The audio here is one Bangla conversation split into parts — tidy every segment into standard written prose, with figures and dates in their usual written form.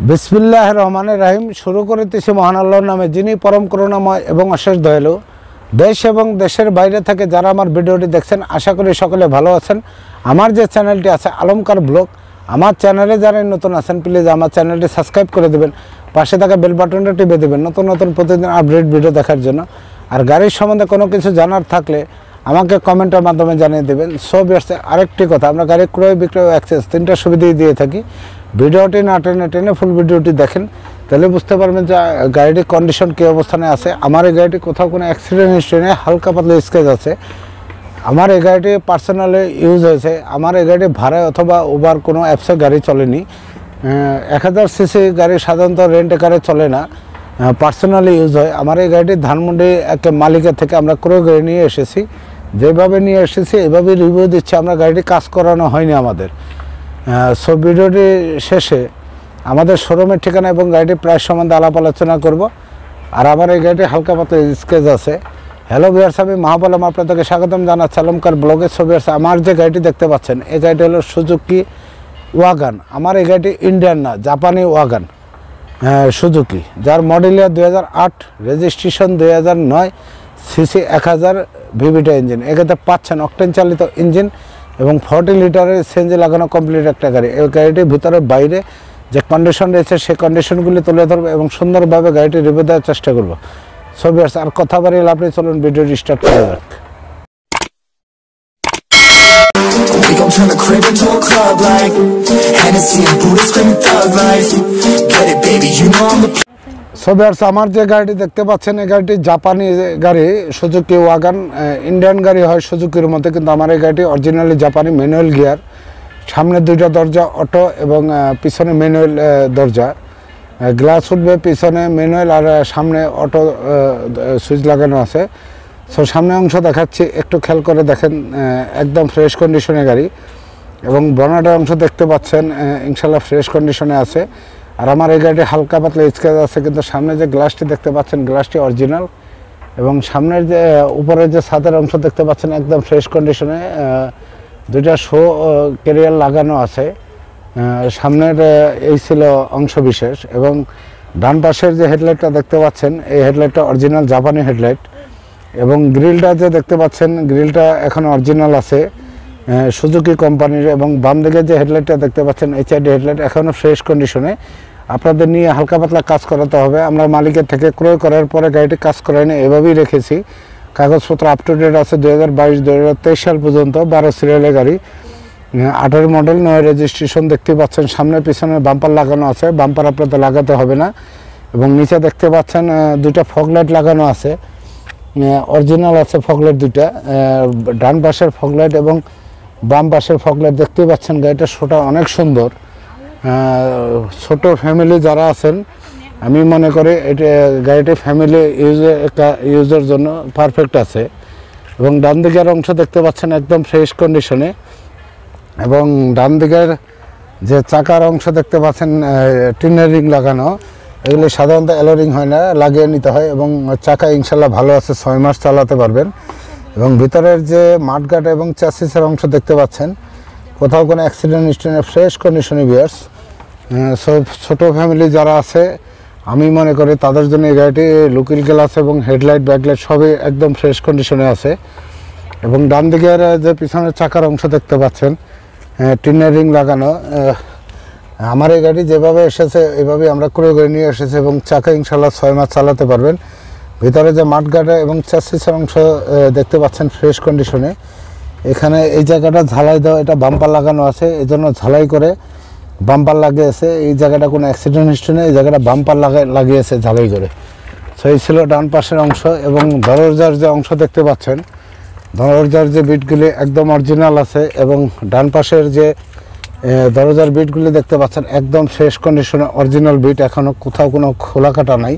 বিসমিল্লাহির রহমানির রহিম। শুরু করিতেছি মহান আল্লাহর নামে, যিনি পরম করুণাময় এবং অশেষ দয়ালু। দেশ এবং দেশের বাইরে থেকে যারা আমার ভিডিওটি দেখছেন, আশা করি সকলে ভালো আছেন। আমার যে চ্যানেলটি আছে আলমকার ব্লগ, আমার চ্যানেলে যারা নতুন আছেন প্লিজ আমার চ্যানেলটি সাবস্ক্রাইব করে দেবেন, পাশে থাকা বেল বাটনটা টিপে দেবেন নতুন নতুন প্রতিদিন আপডেট ভিডিও দেখার জন্য। আর গাড়ির সম্বন্ধে কোনো কিছু জানার থাকলে আমাকে কমেন্টের মাধ্যমে জানিয়ে দেবেন। সব আরেকটি কথা, আমরা গাড়ি ক্রয় বিক্রয় অ্যাক্সেস তিনটা সুবিধাই দিয়ে থাকি। ভিডিওটি না টেনে ফুল ভিডিওটি দেখেন, তাহলে বুঝতে পারবেন যে গাড়িটির কন্ডিশন কী অবস্থানে আছে। আমার এই গাড়িটি কোথাও কোনো অ্যাক্সিডেন্ট হিস্ট্রি নেই, হালকা পাতলা স্কেচ আছে। আমার এই গাড়িটি পার্সোনালি ইউজ হয়েছে। আমার এই গাড়িটি ভাড়ায় অথবা উবার কোনো অ্যাপসে গাড়ি চলেনি। 1000 সিসি গাড়ি সাধারণত রেন্ট কারে চলে না, পার্সোনালি ইউজ হয়। আমার এই গাড়িটি ধানমন্ডি এক মালিকের থেকে আমরা ক্রয় করে নিয়ে এসেছি। যেভাবে নিয়ে এসেছি এভাবেই রিভিউ দিচ্ছি। আমরা গাড়িটি কাজ করানো হয়নি আমাদের। সো ভিডিওটি শেষে আমাদের শোরুমের ঠিকানা এবং গাড়িটির প্রাইস সম্বন্ধে আলাপ আলোচনা করব। আর আমার এই গাড়িটি হালকা পাতলা স্কেচ আছে। হ্যালো ভিউয়ার্স, আমি মাহবুব আপনাদেরকে স্বাগতম জানাচ্ছি আলমকার ব্লগে। সো ভিউয়ার্স, আমার যে গাড়িটি দেখতে পাচ্ছেন এই গাড়িটি হলো সুজুকি ওয়াগান। আমার এই গাড়িটি ইন্ডিয়ান না, জাপানি ওয়াগান সুজুকি, যার model year 2008, registration 2009, CC 1000 VVT engine. এক্ষেত্রে পাচ্ছেন অকটেন চালিত ইঞ্জিন এবং 40 লিটারের সিএনজি লাগানো কমপ্লিট একটা গাড়ি। এই গাড়িটির ভিতরে বাইরে যে কন্ডিশন রয়েছে সেই কন্ডিশনগুলি তুলে ধরবো এবং সুন্দরভাবে গাড়িটি রিভিউ দেওয়ার চেষ্টা করবো। সো ভিউয়ার্স, আর কথা বাড়িয়ে লাভ নেই, চলুন ভিডিওটি স্টার্ট করা যাক। We gon' turn the crib into a club like Hennessy and Buddha screaming thug life. Get it baby, you know I'm the so viewers, আমার যে গাড়িটি দেখতে পাচ্ছেন এই গাড়িটি জাপানি গাড়ি, সুজুকি ওয়াগান। ইন্ডিয়ান গাড়ি হয় সুজুকির মধ্যে, কিন্তু আমার এই গাড়িটি অরিজিনালি জাপানি। ম্যানুয়াল গিয়ার, সামনে দুইটা দরজা অটো এবং পিছনে ম্যানুয়াল দরজা। গ্লাস উঠবে, পিছনে ম্যানুয়াল আর সামনে অটো সুইচ লাগানো আছে। সো সামনে অংশ দেখাচ্ছি, একটু খেয়াল করে দেখেন, একদম ফ্রেশ কন্ডিশনে গাড়ি। এবং বনেটের অংশ দেখতে পাচ্ছেন ইনশাল্লাহ ফ্রেশ কন্ডিশনে আছে। আর আমার এই গাড়িটি হালকা পাতলা স্ক্র্যাচ আছে, কিন্তু সামনে যে গ্লাসটি দেখতে পাচ্ছেন গ্লাসটি অরিজিনাল। এবং সামনের যে উপরের যে ছাদের অংশ দেখতে পাচ্ছেন একদম ফ্রেশ কন্ডিশনে। দুইটা শো ক্যারিয়ার লাগানো আছে। সামনের এই ছিল অংশ বিশেষ। এবং ডান পাশের যে হেডলাইটটা দেখতে পাচ্ছেন এই হেডলাইটটা অরিজিনাল জাপানি হেডলাইট। এবং গ্রিলটা যে দেখতে পাচ্ছেন গ্রিলটা এখন অরিজিনাল আছে সুজুকি কোম্পানির। এবং বাম দিকে যে হেডলাইটটা দেখতে পাচ্ছেন এইচআইডি হেডলাইট, এখনও ফ্রেশ কন্ডিশনে। আপনাদের নিয়ে হালকা পাতলা কাজ করাতে হবে। আমরা মালিকের থেকে ক্রয় করার পরে গাড়িটি কাজ করাইনি, এভাবেই রেখেছি। কাগজপত্র আপ টু ডেট আছে 2022-2023 সাল পর্যন্ত। 12 সিরিয়ালের গাড়ি, 18 মডেল, 9 রেজিস্ট্রেশন। দেখতে পাচ্ছেন সামনে পিছনে বাম্পার লাগানো আছে। বাম্পার আপনাদের লাগাতে হবে না। এবং নিচে দেখতে পাচ্ছেন দুইটা ফগলাইট লাগানো আছে, অরিজিনাল আছে ফগলাইট দুইটা। ডান পাশের ফগলাইট এবং বাম পাশের ফগলাইট দেখতে পাচ্ছেন। গাড়িটা শোটা অনেক সুন্দর। ছোট ফ্যামিলি যারা আছেন, আমি মনে করি এটা গাড়িটি ফ্যামিলি ইউজের জন্য পারফেক্ট আছে। এবং ডান দিকের অংশ দেখতে পাচ্ছেন একদম ফ্রেশ কন্ডিশনে। এবং ডান দিকের যে চাকার অংশ দেখতে পাচ্ছেন টিনের রিং লাগানো। এগুলি সাধারণত অ্যালোরিং হয় না, লাগিয়ে নিতে হয়। এবং চাকা ইনশাল্লাহ ভালো আছে, 6 মাস চালাতে পারবেন। এবং ভিতরের যে মাঠগাট এবং চ্যাসিসের অংশ দেখতে পাচ্ছেন কোথাও কোনো অ্যাক্সিডেন্ট হিস্ট্রি, ফ্রেশ কন্ডিশনে ভিউয়ার্স। সব ছোটো ফ্যামিলি যারা আছে আমি মনে করি তাদের জন্য এই গাড়িটি লুকিং গ্লাস এবং হেডলাইট ব্যাকলাইট সবই একদম ফ্রেশ কন্ডিশনে আছে। এবং ডান দিকের যে পিছনের চাকার অংশ দেখতে পাচ্ছেন টিনের রিং লাগানো। আমার এই গাড়ি যেভাবে এসেছে এভাবেই আমরা ক্রয় করে নিয়ে এসেছি। এবং চাকা ইনশাল্লাহ 6 মাস চালাতে পারবেন। ভিতরে যে মাঠগার্ড এবং চ্যাসিসের অংশ দেখতে পাচ্ছেন ফ্রেশ কন্ডিশনে। এখানে এই জায়গাটা ঝালাই দেওয়া, এটা বাম্পার লাগানো আছে, এই জন্য ঝালাই করে বাম্পার লাগিয়েছে। এই জায়গাটা কোনো অ্যাক্সিডেন্ট হিস্ট্রি নেই, এই জায়গাটা বাম্পার লাগিয়েছে ঝালাই করে। সো এই ছিল ডান পাশের অংশ। এবং দরজার যে অংশ দেখতে পাচ্ছেন, দরজার যে বিটগুলি একদম অরিজিনাল আছে। এবং ডান পাশের যে দরজার বিটগুলি দেখতে পাচ্ছেন একদম ফ্রেশ কন্ডিশনে অরিজিনাল বিট, এখনও কোথাও কোনো খোলা কাটা নাই।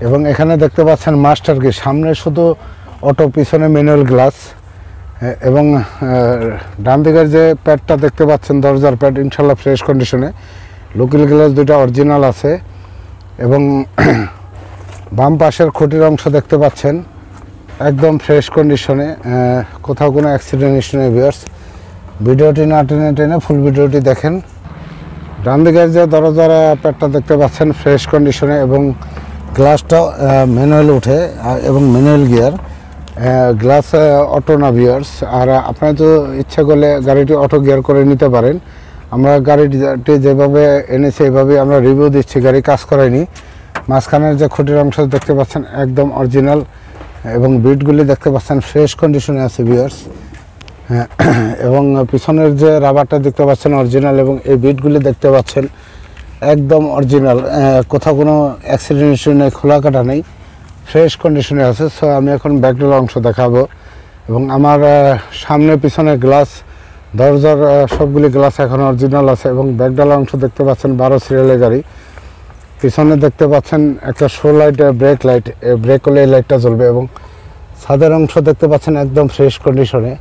এবং এখানে দেখতে পাচ্ছেন মাস্টার কি, সামনে শুধু অটো, পিছনে ম্যানুয়াল গ্লাস। এবং ডান দিকের যে প্যাডটা দেখতে পাচ্ছেন দরজার প্যাড ইনশাল্লাহ ফ্রেশ কন্ডিশনে। লুকিং গ্লাস দুইটা অরিজিনাল আছে। এবং বাম পাশের খুঁটির অংশ দেখতে পাচ্ছেন একদম ফ্রেশ কন্ডিশনে, কোথাও কোনো অ্যাক্সিডেন্ট হিস্ট্রি নেই ভিউয়ার্স। ভিডিওটি না টেনে টেনে ফুল ভিডিওটি দেখেন। ডান দিকের যে দরজার প্যাডটা দেখতে পাচ্ছেন ফ্রেশ কন্ডিশনে এবং গ্লাসটাও ম্যানুয়াল উঠে এবং ম্যানুয়াল গিয়ার, গ্লাস অটো না ভিউয়ার্স। আর আপনারা তো ইচ্ছা করলে গাড়িটি অটো গিয়ার করে নিতে পারেন। আমরা গাড়িটি যেভাবে এনেছি এইভাবেই আমরা রিভিউ দিচ্ছি, গাড়ি কাজ করায়নি। মাঝখানের যে খুঁটির অংশ দেখতে পাচ্ছেন একদম অরিজিনাল এবং বিটগুলি দেখতে পাচ্ছেন ফ্রেশ কন্ডিশনে আছে ভিউয়ার্স। এবং পিছনের যে রাবারটা দেখতে পাচ্ছেন অরিজিনাল এবং এই বিটগুলি দেখতে পাচ্ছেন একদম অরিজিনাল, কোথাও কোনো অ্যাক্সিডেন্ট ইস্যু নেই, খোলা কাটা নেই, ফ্রেশ কন্ডিশনে আছে। সো আমি এখন ব্যাকডোর অংশ দেখাবো এবং আমার সামনে পিছনে গ্লাস, দরজার সবগুলি গ্লাস এখন অরিজিনাল আছে এবং ব্যাকডোর অংশ দেখতে পাচ্ছেন 12 সিরিয়ালের গাড়ি। পিছনে দেখতে পাচ্ছেন একটা show light, brake light, brake হলে এই লাইটটা জ্বলবে এবং ছাদের অংশ দেখতে পাচ্ছেন একদম ফ্রেশ কন্ডিশনে,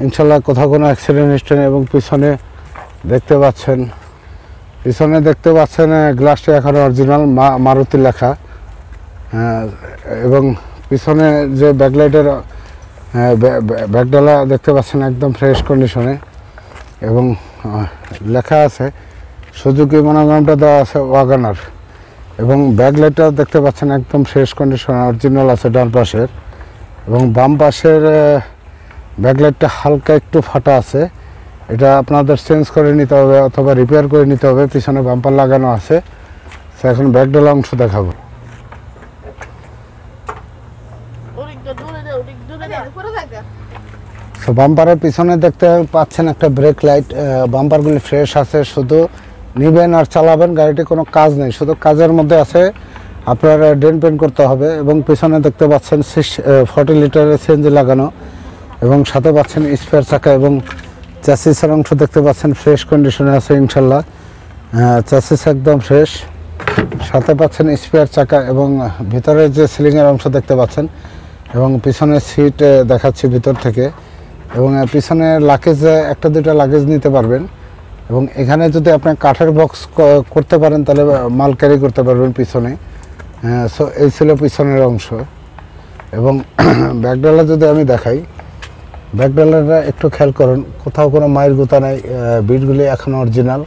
ইনশাল্লাহ কোথাও কোনো অ্যাক্সিডেন্ট হিস্ট্রি নেই। এবং পিছনে দেখতে পাচ্ছেন গ্লাসটা এখন অরিজিনাল মারুতি লেখা, এবং পিছনে যে ব্যাকলাইটের ব্যাকডালা দেখতে পাচ্ছেন একদম ফ্রেশ কন্ডিশনে এবং লেখা আছে সুজুকি মনোগ্রামটা দেওয়া আছে ওয়াগনার। এবং ব্যাকলাইটটা দেখতে পাচ্ছেন একদম ফ্রেশ কন্ডিশনে অরিজিনাল আছে ডান পাশের, এবং বাম পাশের ব্যাকলাইটটা হালকা একটু ফাটা আছে, এটা আপনাদের চেঞ্জ করে নিতে হবে অথবা রিপেয়ার করে নিতে হবে। পিছনে বাম্পার লাগানো আছে। তো এখন ব্যাকডালা অংশ দেখাবো। তো বাম্পারের পিছনে দেখতে পাচ্ছেন একটা ব্রেক লাইট, বাম্পারগুলি ফ্রেশ আছে, শুধু নিবেন আর চালাবেন, গাড়িটি কোনো কাজ নেই, শুধু কাজের মধ্যে আছে, আপনার ডেন পেন্ট করতে হবে। এবং পিছনে দেখতে পাচ্ছেন 40 লিটারের সিএনজি লাগানো এবং সাথে পাচ্ছেন স্পেয়ার চাকা এবং চ্যাসিসের অংশ দেখতে পাচ্ছেন ফ্রেশ কন্ডিশনে আছে ইনশাল্লাহ, চ্যাসিস একদম ফ্রেশ, সাথে পাচ্ছেন স্পেয়ার চাকা এবং ভিতরে যে সিলিংয়ের অংশ দেখতে পাচ্ছেন এবং পিছনের সিট দেখাচ্ছি ভিতর থেকে। এবং পিছনে লাগেজ একটা দুটা লাগেজ নিতে পারবেন এবং এখানে যদি আপনি কাঠের বক্স করতে পারেন তাহলে মাল ক্যারি করতে পারবেন পিছনে। সো এই ছিল পিছনের অংশ। এবং ব্যাকডালা যদি আমি দেখাই, ব্যাকডালাটা একটু খেয়াল করুন, কোথাও কোনো মায়ের গুতা নাই, বিটগুলি এখন অরিজিনাল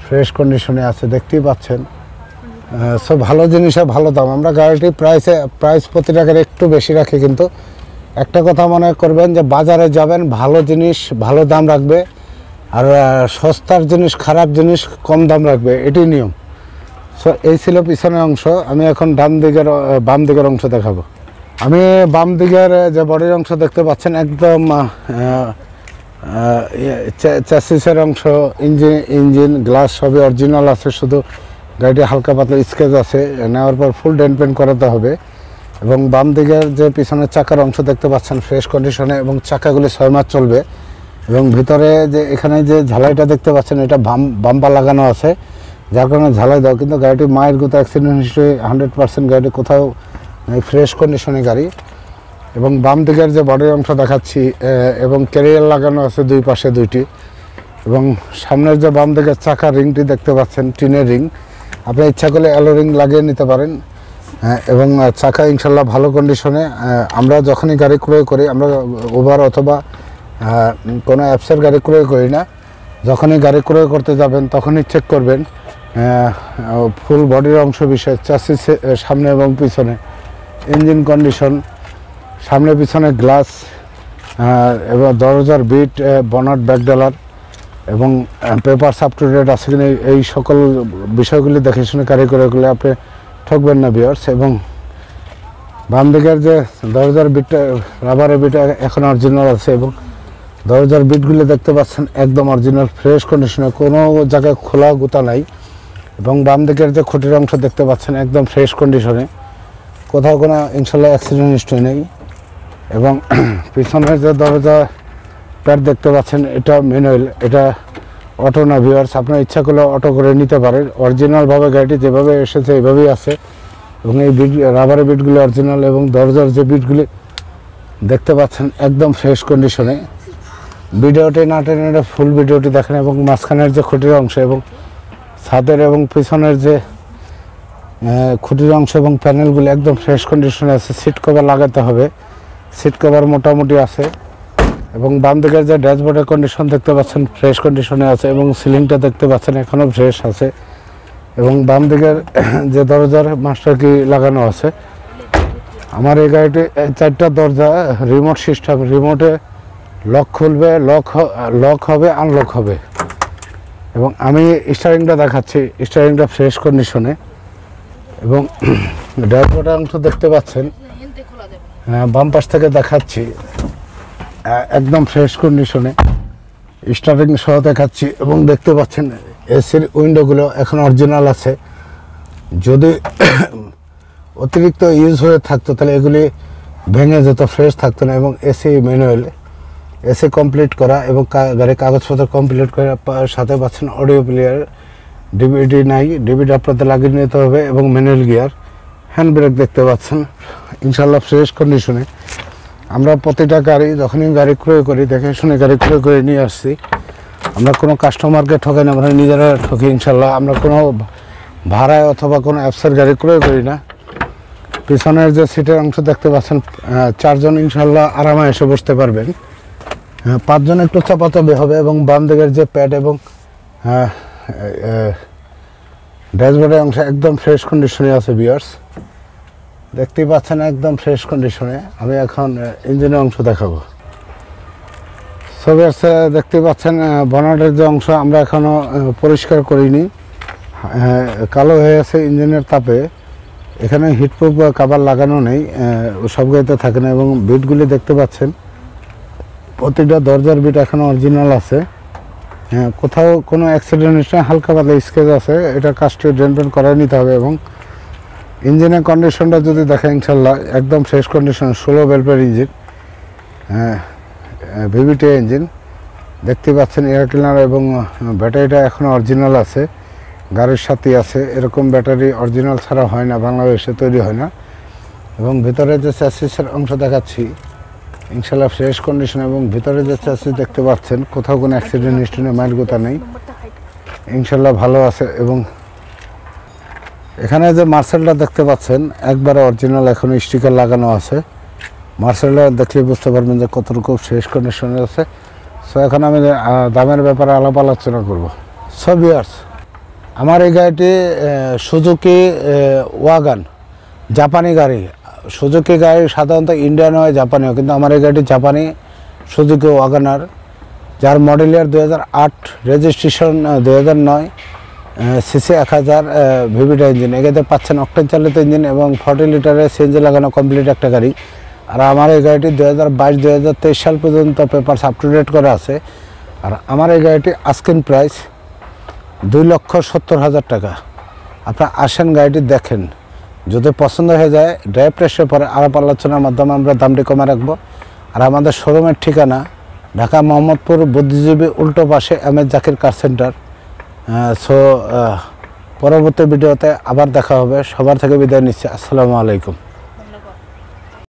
ফ্রেশ কন্ডিশনে আছে, দেখতেই পাচ্ছেন। সো ভালো জিনিসে ভালো দাম। আমরা গাড়িটি প্রাইস প্রতি টাকার একটু বেশি রাখি, কিন্তু একটা কথা মনে করবেন যে বাজারে যাবেন ভালো জিনিস ভালো দাম রাখবে, আর সস্তার জিনিস খারাপ জিনিস কম দাম রাখবে, এটি নিয়ম। সো এই ছিল পিছনের অংশ। আমি এখন বাম দিকের অংশ দেখাবো। আমি বাম দিকের যে বডির অংশ দেখতে পাচ্ছেন একদম চ্যাসিসের অংশ, ইঞ্জিন গ্লাস সবই অরিজিনাল আছে, শুধু গাড়িটি হালকা পাতলা স্কেচ আছে, নেওয়ার পর ফুল ডেন্ট পেন্ট করাতে হবে। এবং বাম দিকের যে পিছনের চাকার অংশ দেখতে পাচ্ছেন ফ্রেশ কন্ডিশনে এবং চাকাগুলি 6 মাস চলবে। এবং ভিতরে যে এখানে যে ঝালাইটা দেখতে পাচ্ছেন এটা বাম্পার লাগানো আছে, যার কারণে ঝালাই দাও, কিন্তু গাড়িটি মায়ের গুতো অ্যাক্সিডেন্ট হিস্ট্রি 100%, গাড়িটি কোথাও ফ্রেশ কন্ডিশনে গাড়ি। এবং বাম দিকের যে বডির অংশ দেখাচ্ছি এবং ক্যারিয়ার লাগানো আছে দুই পাশে দুইটি। এবং সামনের যে বাম দিকের চাকার রিংটি দেখতে পাচ্ছেন টিনের রিং, আপনি ইচ্ছা করলে অ্যালো রিং লাগিয়ে নিতে পারেন। এবং চাকা ইনশাল্লাহ ভালো কন্ডিশনে। আমরা যখনই গাড়ি ক্রয় করি, আমরা উবার অথবা কোনো অ্যাপসের গাড়ি ক্রয় করি না, যখনই গাড়ি ক্রয় করতে যাবেন তখনই চেক করবেন ফুল বডির অংশ বিষয়, চাসিস সামনে এবং পিছনে, ইঞ্জিন কন্ডিশন, সামনে পিছনে গ্লাস এবং দরজার বিট, বনাট, ব্যাকডালার এবং পেপার আপ টু ডেট আছে কিনা, এই সকল বিষয়গুলি দেখে শুনে গাড়ি ক্রয় করলে আপনি ঠকবেন না ভিউয়ার্স। এবং বাম দিকের যে দরজার বিটটা, রাবারের বিট এখন অরিজিনাল আছে এবং দরজার বিটগুলি দেখতে পাচ্ছেন একদম অরিজিনাল ফ্রেশ কন্ডিশনে, কোনো জায়গায় খোলা গুতা নাই। এবং বাম দিকের যে খুঁটির অংশ দেখতে পাচ্ছেন একদম ফ্রেশ কন্ডিশনে, কোথাও কোনো ইনশাল্লাহ অ্যাক্সিডেন্ট হিস্ট্রি নেই। এবং পিছনের যে দরজা প্যাড দেখতে পাচ্ছেন এটা ম্যানুয়াল, এটা অটো না ভিউয়ার্স, আপনার ইচ্ছা করলে অটো করে নিতে পারেন। অরিজিনালভাবে গাড়িটি যেভাবে এসেছে এইভাবেই আছে এবং এই বিট রাবারের বিটগুলি অরিজিনাল এবং দরজার যে বিটগুলি দেখতে পাচ্ছেন একদম ফ্রেশ কন্ডিশনে। ভিডিওটি না টেনে ফুল ভিডিওটি দেখেন এবং মাঝখানের যে খুঁটির অংশ এবং ছাদের এবং পিছনের যে খুঁটির অংশ এবং প্যানেলগুলো একদম ফ্রেশ কন্ডিশনে আছে। সিট কভার লাগাতে হবে, সিট কভার মোটামুটি আছে। এবং বাম দিকের যে ড্যাশবোর্ডের কন্ডিশন দেখতে পাচ্ছেন ফ্রেশ কন্ডিশনে আছে, এবং সিলিংটা দেখতে পাচ্ছেন এখনও ফ্রেশ আছে। এবং বাম দিকের যে দরজার মাস্টার কি লাগানো আছে। আমার এই গাড়িটি 4টা দরজা রিমোট সিস্টেম, রিমোটে লক খুলবে, লক হবে, আনলক হবে। এবং আমি স্টারিংটা দেখাচ্ছি, স্টারিংটা ফ্রেশ কন্ডিশনে। এবং ড্যাশবোর্ডের অংশ দেখতে পাচ্ছেন, বাম পাশ থেকে দেখাচ্ছি একদম ফ্রেশ কন্ডিশনে, স্টারিং সহ দেখাচ্ছি। এবং দেখতে পাচ্ছেন এসির উইন্ডোগুলো এখন অরিজিনাল আছে। যদি অতিরিক্ত ইউজ হয়ে থাকতো তাহলে এগুলি ভেঙে যেত, ফ্রেশ থাকতো না। এবং এসি ম্যানুয়াল, এসি কমপ্লিট করা এবং গাড়ির কাগজপত্র কমপ্লিট করে সাথে পাচ্ছেন অডিও প্লেয়ার। ডিভিডি নাই, ডিভিডি আপনাদের লাগিয়ে নিতে হবে। এবং ম্যানুয়াল গিয়ার, হ্যান্ড ব্রেক দেখতে পাচ্ছেন ইনশাল্লাহ ফ্রেশ কন্ডিশনে। আমরা প্রতিটা গাড়ি যখনই গাড়ি ক্রয় করি দেখে শুনে গাড়ি ক্রয় করে নিয়ে আসছি। আমরা কোনো কাস্টমারকে ঠকাই না, আমরা নিজেরা ঠকি ইনশাল্লাহ। আমরা কোনো ভাড়ায় অথবা কোনো অ্যাপসের গাড়ি ক্রয় করি না। পিছনের যে সিটের অংশ দেখতে পাচ্ছেন 4 জন ইনশাল্লাহ আরামে এসে বসতে পারবেন। 5 জন একটু চাপাচাপি হবে। এবং বাম দিকের যে প্যাড এবং ড্যাশবোর্ডের অংশ একদম ফ্রেশ কন্ডিশনে আছে ভিউয়ার্স, দেখতেই পাচ্ছেন একদম ফ্রেশ কন্ডিশনে। আমি এখন ইঞ্জিনের অংশ দেখাবো। সবের দেখতে পাচ্ছেন বনেটের যে অংশ আমরা এখনও পরিষ্কার করিনি, কালো হয়ে আছে ইঞ্জিনের তাপে। এখানে হিটপ্রুফ কাভার লাগানো নেই, সব গাড়িতে থাকে না। এবং বিটগুলি দেখতে পাচ্ছেন প্রতিটা দরজার বিট এখনও অরিজিনাল আছে। কোথাও কোনো অ্যাক্সিডেন্ট হচ্ছে, হালকা পাতলা স্কেচ আছে, এটা কাজটি ড্রেন করাই নিতে হবে। এবং ইঞ্জিনের কন্ডিশনটা যদি দেখেন ইনশাল্লাহ একদম ফ্রেশ কন্ডিশন, 16 ভেলভের ইঞ্জিন, ভিভিটি ইঞ্জিন দেখতে পাচ্ছেন। এয়ার ক্লিনার এবং ব্যাটারিটা এখনও অরিজিনাল আছে, গাড়ির সাথেই আছে। এরকম ব্যাটারি অরিজিনাল ছাড়া হয় না, বাংলাদেশে তৈরি হয় না। এবং ভিতরে যে চ্যাসিসের অংশ দেখাচ্ছি ইনশাল্লাহ ফ্রেশ কন্ডিশন। এবং ভিতরে যে চ্যাসিস দেখতে পাচ্ছেন কোথাও কোনো অ্যাক্সিডেন্ট হিস্ট্রি মাইল গোতা নেই, ইনশাল্লাহ ভালো আছে। এবং এখানে যে মার্সেলটা দেখতে পাচ্ছেন একবারে অরিজিনাল, এখনও স্টিকার লাগানো আছে। মার্সেলটা দেখলে বুঝতে পারবেন যে কতটুকু ফ্রেশ কন্ডিশনে আছে। সো এখন আমি দামের ব্যাপারে আলাপ আলোচনা করব। সো ভিউয়ার্স, আমার এই গাড়িটি সুজুকি ওয়াগান, জাপানি গাড়ি। সুজুকি গাড়ি সাধারণত ইন্ডিয়ান হয়, জাপানি হয়, কিন্তু আমার এই গাড়িটি জাপানি সুজুকি ওয়াগানার, যার model year 2008, registration 2009, CC 1000, VVT engine. এগাতে পাচ্ছেন অকটেন চালিত ইঞ্জিন এবং 40 লিটারের সিএনজি লাগানো কমপ্লিট একটা গাড়ি। আর আমার এই গাড়িটি 2022-2023 সাল পর্যন্ত পেপারস আপ টু ডেট করা আছে। আর আমার এই গাড়িটি আস্কিং প্রাইস 2,70,000 টাকা। আপনারা আসেন, গাড়িটি দেখেন, যদি পছন্দ হয়ে যায় ড্রাইভ টেস্টের পরে আলাপ আলোচনার মাধ্যমে আমরা দামটি কমে রাখবো। আর আমাদের শোরুমের ঠিকানা ঢাকা মোহাম্মদপুর বুদ্ধিজীবী উল্টো পাশে MS জাকির কার সেন্টার। সো পরবর্তী ভিডিওতে আবার দেখা হবে। সবার থেকে বিদায় নিচ্ছি। আসসালামু আলাইকুম।